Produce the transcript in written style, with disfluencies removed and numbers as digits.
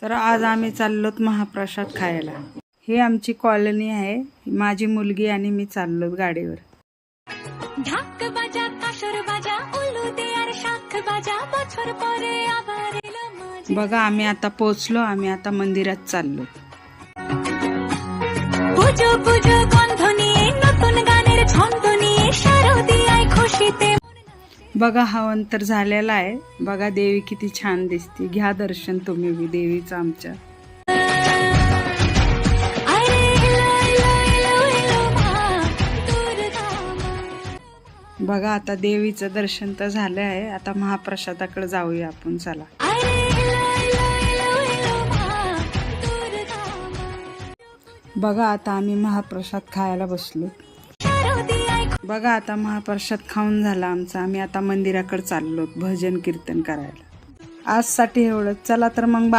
तर आज आम्ही चाललोत महाप्रसाद खायला। ही आमची कॉलनी आहे। माझी मुलगी आणि मी चाललोत गाडीवर। ढाक बाजा काशर बाजा उल्लू दे यार शाख बाजा बछर परे आबारेला माझी। बघा आम्ही आता पोहोचलो। आम्ही आता मंदिरात चाललो। পুজো পুজো গন্ধ নিয়ে নতুন গানের ছন্দ নিয়ে শারদীয়ায় খুশিতে। बघा हवन तर झालेला आहे। बघा देवी किती छान दिसते। घ्या दर्शन तुम्ही बी देवीचं आमच्या। अरे लो लो लो लो मा दुर्गा मा। बघा आता देवीचं दर्शन तर झालं आहे। आता महाप्रसादाकडे जाऊया आपण, चला। अरे लो लो लो लो मा दुर्गा मा। बघा आता आम्ही महाप्रसाद खायला बसलो। शारदीयाय बघा आता महाप्रसाद खाऊन झाला आमचा। आम्ही आता मंदिराकडे चाललो भजन कीर्तन करायला। आजसाठी एवढंच, चला तर मग